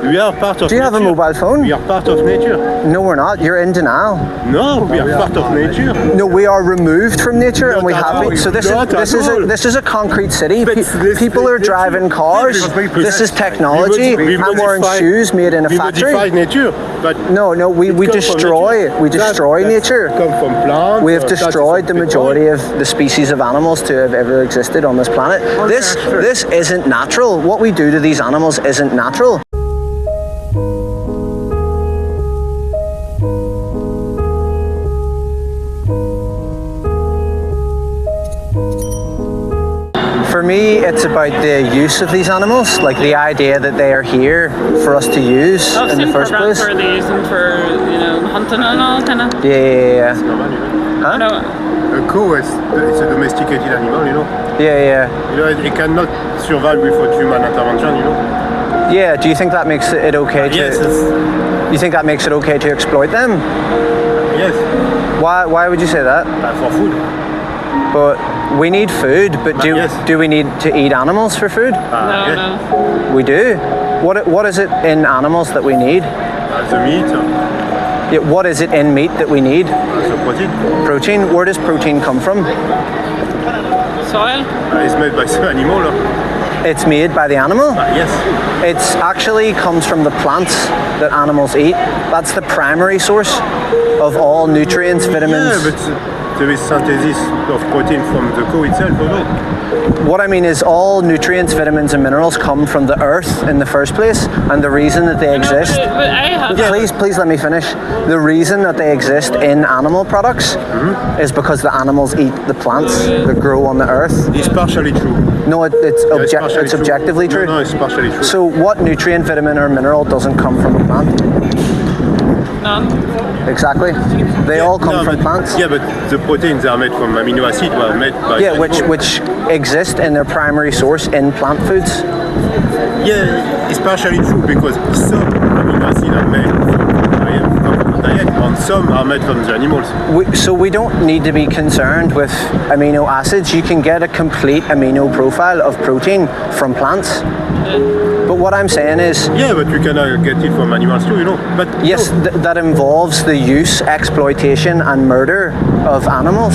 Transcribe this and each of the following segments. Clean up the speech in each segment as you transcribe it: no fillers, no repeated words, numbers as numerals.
We are part of Do you have a nature. mobile phone? We are part of nature. No, we're not. You're in denial. No, we are part of nature. No, we are removed from nature, and we Not at have all. it. So this Not at all. this is a concrete city. But this- People are driving cars. This is technology. I'm wearing shoes made in a factory. We modify nature, but No, we it comes from destroy nature. we destroy That's nature. come from plants. We have that is destroyed the from majority of the species of animals to have ever existed on this planet. This isn't natural. What we do to these animals isn't natural. For me, it's about the use of these animals, like the idea that they are here for us to use I've in the seen first programs place. where they use them for, hunting and all, kind of. Yeah. Huh? A cow is it's a domesticated animal, Yeah. It cannot survive without human intervention, Yeah, do you think that makes it okay to... Yes, You think that makes it okay to exploit them? yes, Why would you say that? for food. But we need food, but Yes. do we need to eat animals for food? Yes. No. We do. What is it in animals that we need? The meat, Yeah, what is it in meat that we need? the protein, Protein. Where does protein come from? Soil? is made by the animal. It's made by the animal. Yes. It actually comes from the plants that animals eat. That's the primary source of all nutrients, vitamins. Yeah, but there is synthesis of protein from the cow itself, or no? What I mean is all nutrients, vitamins and minerals come from the earth in the first place, and the reason that they exist... But I have... Please let me finish. The reason that they exist in animal products is because the animals eat the plants that grow on the earth. It's partially true. No, it's partially it's true. objectively true. No, it's partially true. So what nutrient, vitamin or mineral doesn't come from a plant? None. Exactly. They all come from plants. Yeah, but the proteins are made from amino acids, were made by Yeah, animals. which exist in their primary source in plant foods. Yeah, it's partially true because some amino acids are made from the diet, and some are made from the animals. So we don't need to be concerned with amino acids. You can get a complete amino profile of protein from plants. But what I'm saying is, Yeah, but you can get it from animals too, But yes, that involves the use, exploitation and murder of animals.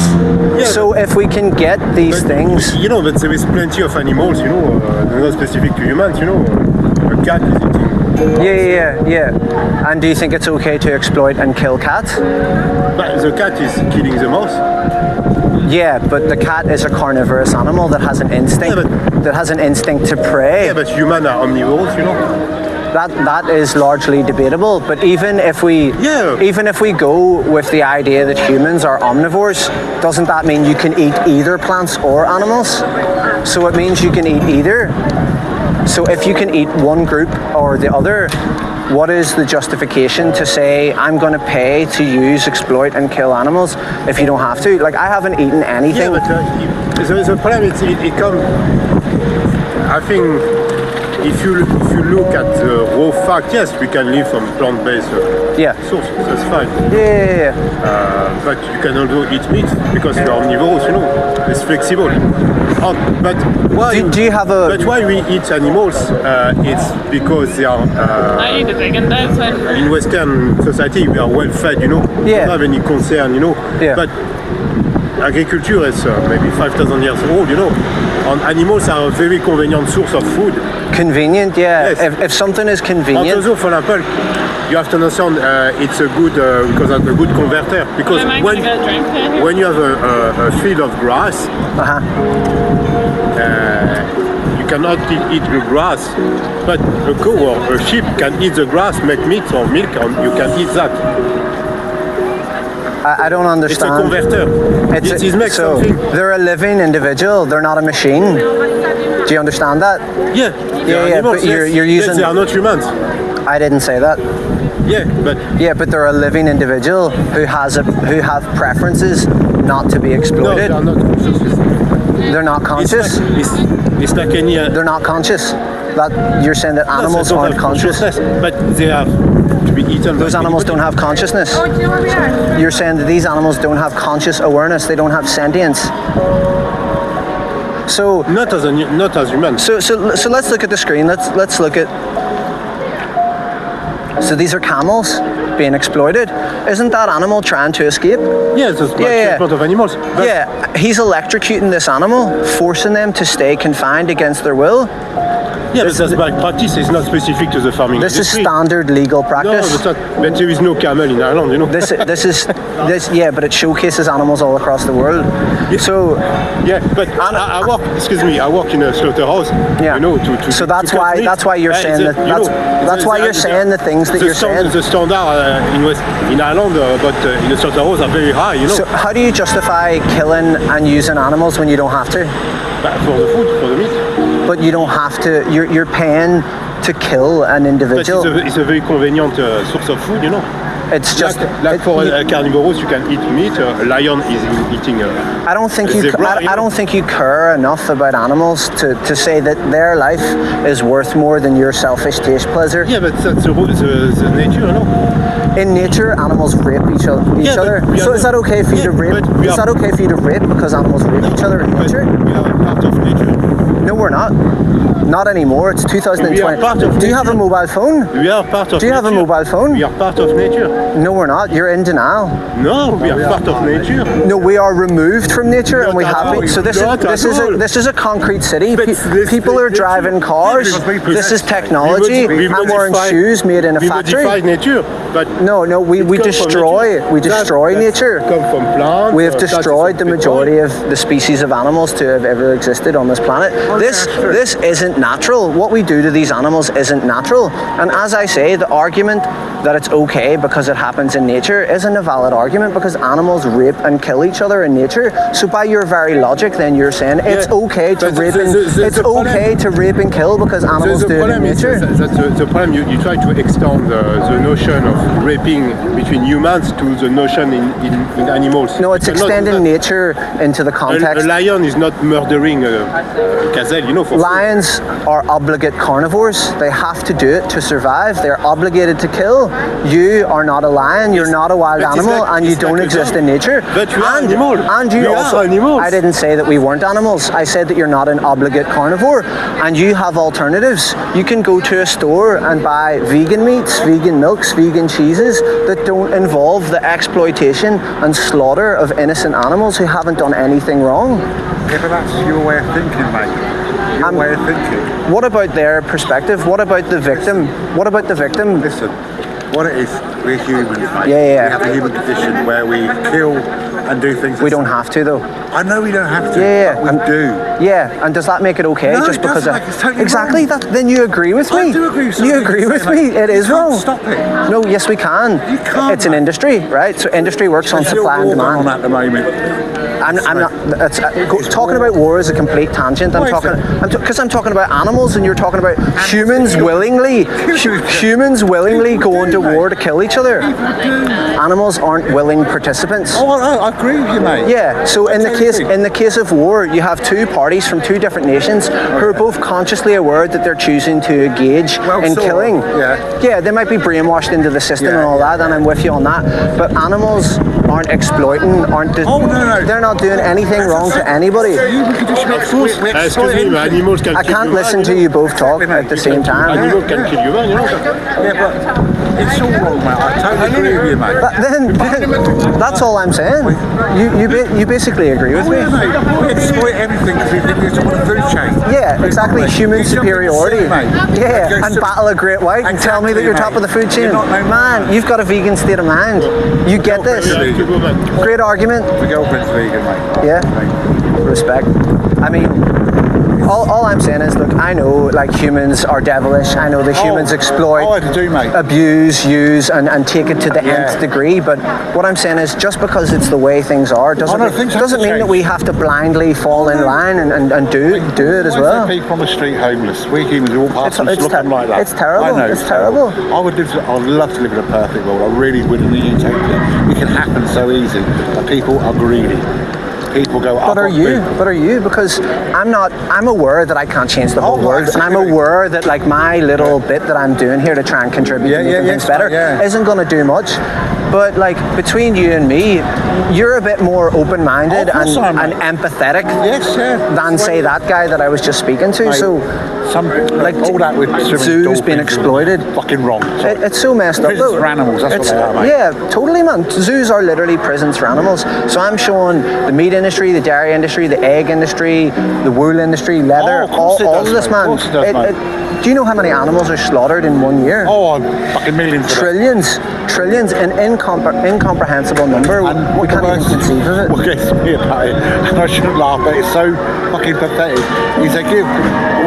Yeah, So if we can get these things... But there is plenty of animals, not specific to humans, A cat is eating. Yeah. And do you think it's okay to exploit and kill cats? But the cat is killing the mouse. Yeah, but the cat is a carnivorous animal that has an instinct. That has an instinct to prey. Yeah, but humans are omnivores, That is largely debatable. But even if we go with the idea that humans are omnivores, doesn't that mean you can eat either plants or animals? So it means you can eat either. So if you can eat one group or the other, what is the justification to say I'm going to pay to use, exploit and kill animals if you don't have to? Like, I haven't eaten anything. Yeah, but the problem is it comes. I think if you look at the raw fact, yes, we can live from plant-based source. That's fine. Yeah. But you can also eat meat because we are omnivores. It's flexible. But why? Do you have a? But why we eat animals? It's because they are. I eat the bacon, that's fine. In Western society, we are well fed. Yeah. Don't have any concern. Yeah. But agriculture is maybe 5,000 years old. And animals are a very convenient source of food. Convenient, yeah. Yes. If something is And convenient. also, for example, you have to understand it's a good because a good converter. Because Am I gonna get a drink here? when you have a field of grass, you cannot eat the grass. But a cow or a sheep can eat the grass, make meat or milk, and you can eat that. I don't understand. It's a converter. It makes something. They're a living individual. They're not a machine. Do you understand that? Yeah. Yeah. Animals, But you're yes, using. they are not humans. I didn't say that. Yeah, but they're a living individual who have preferences not to be no, exploited. they are not conscious. They're not conscious. It's like any. They're not conscious. That you're saying that animals they don't aren't have conscious. consciousness, but they have to be eaten. Those animals don't have consciousness. You're saying that these animals don't have conscious awareness. They don't have sentience. So not as humans. So let's look at the screen. Let's look at. So these are camels being exploited. Isn't that animal trying to escape? Yes, it's exploitment of animals. But Yeah, he's electrocuting this animal, forcing them to stay confined against their will. Yeah, but that's bad practice. It's not specific to the farming This is industry. standard legal No, practice. it's not. But there is no camel in Ireland, you know. Yeah, but it showcases animals all across the world. So Yeah, but I work. Excuse me, I work in a slaughterhouse. yeah, You know, to so to that's cut why meat. you're saying that. That's why you're saying the things that you're saying. The standard in Ireland, but in the slaughterhouse are very high. You know, So how do you justify killing and using animals when you don't have to? for the food, for the meat. But you don't have to. You're paying to kill an But individual. it's a very convenient source of food. You know. It's just like for carnivorous, you can eat meat. A lion is eating. I don't think zebra, I don't think you care enough about animals to say that their life is worth more than your selfish taste pleasure. Yeah, but that's the nature, you know. In nature, animals rape each Yeah, other. but we So are is that okay for you to yeah, rape? but we Is are- that okay for you to rape because animals rape each other in But nature? we are part of nature. No, we're not. Not anymore. It's 2020. We are part of Do you have a nature. mobile phone? We are part of Do you have a nature. mobile phone? We are part of nature. No, we're not. You're in denial. No, we are part of nature. No, we are removed from nature, and we Not at have all. So Not at this is a concrete city. But this- People are this- driving cars. This is technology. I'm wearing shoes made in a we factory. modify nature, but No, we it comes from destroy nature. we destroy That's nature. Come from plants. We have that is destroyed the petrol. majority of the species of animals to have ever existed on this planet. This isn't natural. What we do to these animals isn't natural. And as I say, the argument that it's okay because it happens in nature isn't a valid argument, because animals rape and kill each other in nature. So by your very logic, then you're saying it's Yeah, okay to but rape and it's the problem- okay to rape and kill because animals The do it in problem is nature. the problem. You try to extend the notion of raping between humans to the notion in animals. No, it's You cannot do extending that. nature into the context. A lion is not murdering a gazelle, you know. For food. Lions are obligate carnivores. They have to do it to survive. They're obligated to kill. You are not a lion. You're not a wild but it's animal, like- and you it's don't like a exist dog. in nature. But we are animals. And you We also. are animals. I didn't say that we weren't animals. I said that you're not an obligate carnivore, and you have alternatives. You can go to a store and buy vegan meats, vegan milks, vegan cheeses that don't involve the exploitation and slaughter of innocent animals who haven't done anything wrong. Yeah, but that's your way of thinking, mate. Your way of thinking. What about their perspective? What about the victim? What about the victim? Listen, what it is, we're humans, mate. Yeah. We have a human condition where we kill and do things. We don't have to, though. I know we don't have to. Yeah, but we and- do. Yeah, and does that make it okay? No, just it because doesn't, like, it's totally exactly wrong. that? Then you agree with me? I do agree with You something agree you're with saying, me? like, It is you can't wrong. stop it. No, yes, we can. You can't, It's an man. industry, right? So industry works on There's still supply and war going on demand. at the moment. I'm not. Talking about war is a complete tangent. Why is it? Because I'm talking about animals, and you're talking about humans willingly, humans willingly going to war to kill each other. Animals aren't willing participants. Oh, I agree with you, mate. Yeah, so in the case of war, you have two parties from two different nations who are both consciously aware that they're choosing to engage in sort of, killing. yeah. Yeah, they might be brainwashed into the system Yeah, and all yeah. that, and I'm with you on that. But animals aren't exploiting, Oh, no. they're not doing anything wrong to anybody. Human condition, of course. We exploit Excuse me, anything. animals can I kill can't you, listen man, to you you both talk at the same know. time. Animals can kill you, man, you know. Yeah, but it's all wrong, mate. I totally agree with you, mate. But then that's all I'm saying. You basically agree with Oh, me. yeah, mate. We exploit everything because we think we're top of the food chain. Yeah, exactly. Human You jump in the superiority. sea, mate. Yeah, Go and to- battle a great white and tell me that Exactly, you're top mate. of the food chain. You're not no more. Man, you've got a vegan state of mind. You get this. You have to go, man. Great argument. The girlfriend's vegan, mate. Yeah. Mate. Respect. I mean, all I'm saying is, look, I know like humans are devilish. I know the humans exploit, I do, mate. abuse, use, and take it to the Yeah. nth degree. But what I'm saying is, just because it's the way things are, doesn't no, things have doesn't to mean that change. we have to blindly fall in line and do it as Why is well. there people on the street homeless? We humans walk past them, It's look at them like that. it's terrible. I know, It's terrible. I would I'd love to live in a perfect world. I really would in a utopia. It can happen so easy, but people are greedy. People go up. But are on you? people. But are you? Because I'm aware that I can't change the whole Oh, world, and I'm absolutely. aware that like my little bit that I'm doing here to try and contribute Yeah, to making yeah, things yeah, better yeah. isn't going to do much. But like between you and me, you're a bit more open-minded Of course I am, and mate. empathetic Yes, yeah. than say that guy that I was just speaking to. Mate, So like all that with zoos being exploited. Fucking wrong. It's so messed up. Prisons for animals, that's what they are, mate. Yeah, totally, man. Zoos are literally prisons for animals. So I'm showing the meat industry, the dairy industry, the egg industry, the wool industry, leather, Of course it all does, of this, mate. man. Of course it does, mate. Do you know how many animals are slaughtered in 1 year? Oh, fucking millions. Trillions, an incomprehensible number. And We can't even conceive of it. What gets me about it, and I shouldn't laugh, but it's so fucking pathetic, is they give,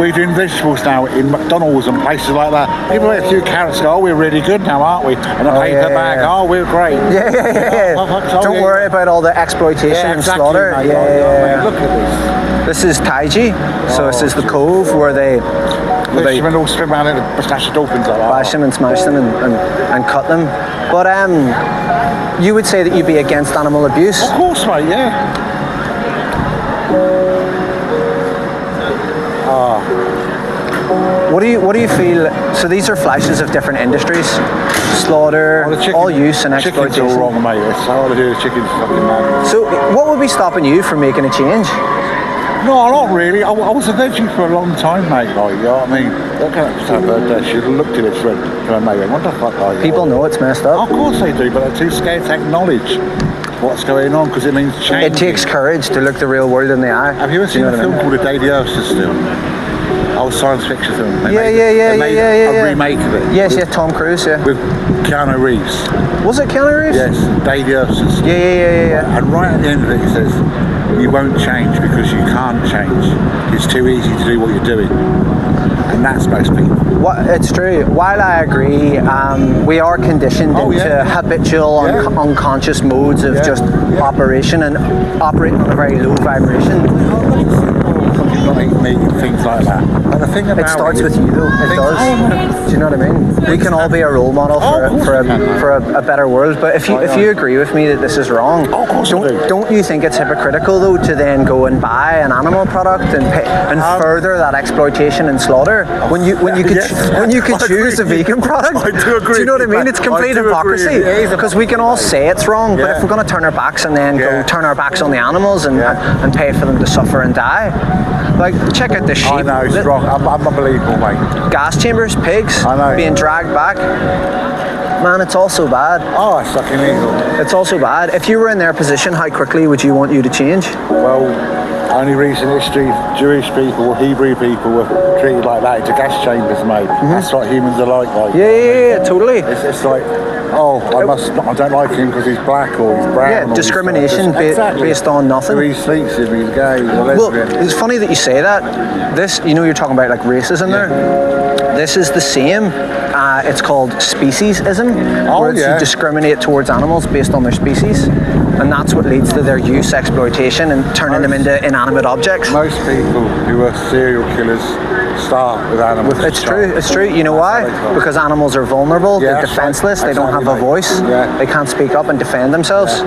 we're doing vegetables now in McDonald's and places like that. People eat a few carrots and go, oh, we're really good now, aren't we? And a paper bag, oh, we're great. Yeah. Don't worry about all the exploitation and exactly, slaughter. mate. Yeah. Look at This is Taiji. So this is the cove where they this. Fishermen all swim around in the smash dolphins like that. bash them and smash them and cut them. But you would say that you'd be against animal abuse? Of course, mate, yeah. What do you feel? So these are flashes of different industries, slaughter, all use and exploitation. Chicken's all wrong, mate. It's hard to do the chicken's fucking mad. So what would be stopping you from making a change? No, not really. I was a veggie for a long time, mate. Like, you know what I mean? That kind of stuff. She looked at it and mate, what the fuck? Like, People know it's messed up. Of course they do, but they're too scared to acknowledge what's going on because it means change. It takes courage to look the real world in the eye. Have you ever seen a film called The Day the Earth Stood Still? Old science fiction film. They made a remake of it. Yes, Tom Cruise, yeah. With Keanu Reeves. Was it Keanu Reeves? Yes, Day the Earth Stood Still. Yeah. And right at the end of it, he says, you won't change because you can't change. It's too easy to do what you're doing. And that's most people. It's true. While I agree, we are conditioned into habitual, unconscious modes of just operation and operating on a very low vibration. Not eating meat and things like that. But the thing about it starts with you, though. It does. Do you know what I mean? We can all be a role model for a better world. But if you agree with me that this is wrong, don't you think it's hypocritical though to then go and buy an animal product and further that exploitation and slaughter when you could choose a vegan product? I do agree. Do you know what I mean? It's complete hypocrisy because we can all say it's wrong, but if we're going to turn our backs and then go turn our backs on the animals and pay for them to suffer and die. Like, check out the sheep. I know, it's wrong. I'm unbelievable, mate. Gas chambers, pigs, being dragged back. Man, it's all so bad. Oh, it's fucking evil. It's all so bad. If you were in their position, how quickly would you want you to change? Well, only recent history, Jewish people, Hebrew people were treated like that into gas chambers, mate. That's what humans are like. Yeah, totally. It's like, I don't like him because he's black or he's brown. Yeah, discrimination based on nothing. He sleeps with, he's gay, he's a lesbian. Well, it's funny that you say that. This, you're talking about like racism there. This is the same. It's called speciesism, where you discriminate towards animals based on their species, and that's what leads to their use, exploitation, and turning them into inanimate objects. Most people who are serial killers start with animals. It's true. You know why? Because animals are vulnerable, they're defenseless, they don't have a voice, they can't speak up and defend themselves.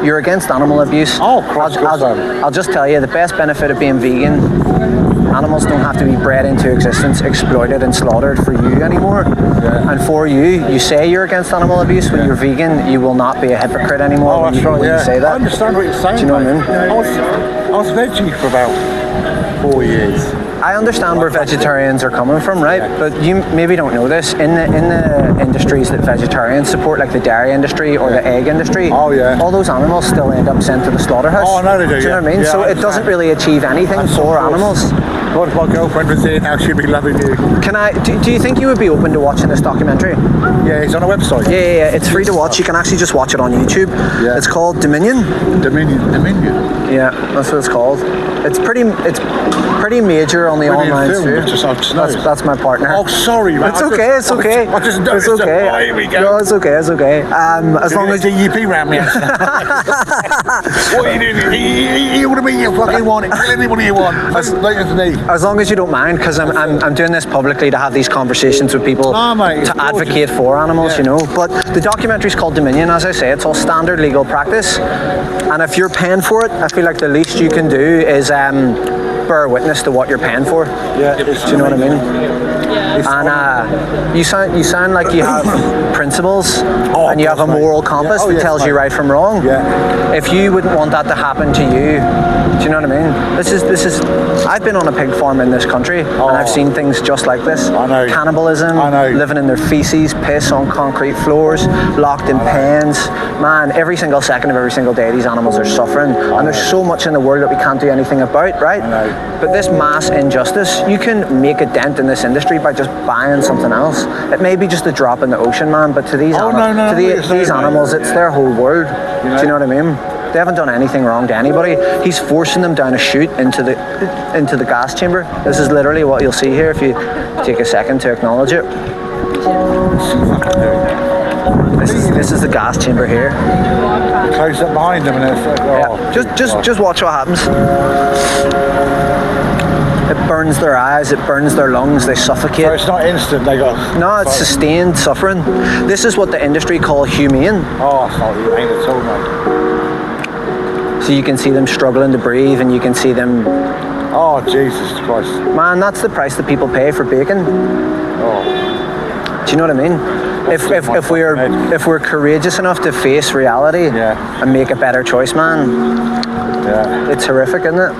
You're against animal abuse. I'll just tell you, the best benefit of being vegan, animals don't have to be bred into existence, exploited and slaughtered for you anymore. And for you say you're against animal abuse. When you're vegan, you will not be a hypocrite anymore when you say that. I understand what you're saying. Do you know what I mean? I was veggie for about 4 years. I understand where vegetarians are coming from, right? But you maybe don't know this. In the industries that vegetarians support, like the dairy industry or the egg industry, all those animals still end up sent to the slaughterhouse. Oh, I know they do. Do you know what I mean? So it doesn't really achieve anything for animals. What if my girlfriend was here now? She'd be loving you. Do you think you would be open to watching this documentary? Yeah, it's on a website. Yeah. It's free to watch. You can actually just watch it on YouTube. Yeah. It's called Dominion. Dominion. Yeah, that's what it's called. It's pretty major on the online sphere. That's my partner. Oh, sorry, man. It's okay. I just noticed. It's okay. Oh, here we go. No, it's okay. As long as DUP round me. What are you doing? You want to be you fucking want it. Kill anybody you want. As long as you don't mind, because I'm doing this publicly to have these conversations with people to advocate for animals, you know. But the documentary's called Dominion, as I say. It's all standard legal practice, and if you're paying for it, I feel like the least you can do is bear witness to what you're paying for. Yeah, do you know what I mean? And you sound like you have principles and you have a moral compass that tells you right from wrong. Yeah. If you wouldn't want that to happen to you, do you know what I mean? This is. I've been on a pig farm in this country, and I've seen things just like this. I know. Cannibalism, I know. living in their feces, piss on concrete floors, locked in pens. Man, every single second of every single day, these animals are suffering, and there's so much in the world that we can't do anything about, right? I know. But this mass injustice, you can make a dent in this industry by just buying something else. It may be just a drop in the ocean, man, but to these these animals, it's their whole world. Do you know what I mean? They haven't done anything wrong to anybody. He's forcing them down a chute into the gas chamber. This is literally what you'll see here if you take a second to acknowledge it. This is the gas chamber here. Close up behind them and it's Just watch what happens. It burns their eyes, it burns their lungs, they suffocate. So it's not instant, they got... No, it's sustained suffering. This is what the industry call humane. Oh, it's not humane at all, mate. So you can see them struggling to breathe, and you can see them... Oh, Jesus Christ. Man, that's the price that people pay for bacon. Oh. Do you know what I mean? If we're courageous enough to face reality and make a better choice, man, it's horrific, isn't it?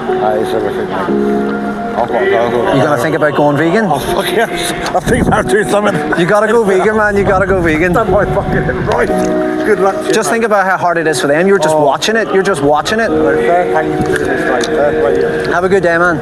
That is horrific, mate. I've got to go. You gonna think about going vegan? Oh, fuck yes. I think I'll do something. You gotta go vegan, man. You gotta go vegan. Done my fucking right. Good luck to you, Just think about how hard it is for them. You're just watching it. You're just watching it. Fair play you to this, mate. Fair play you. Have a good day, man.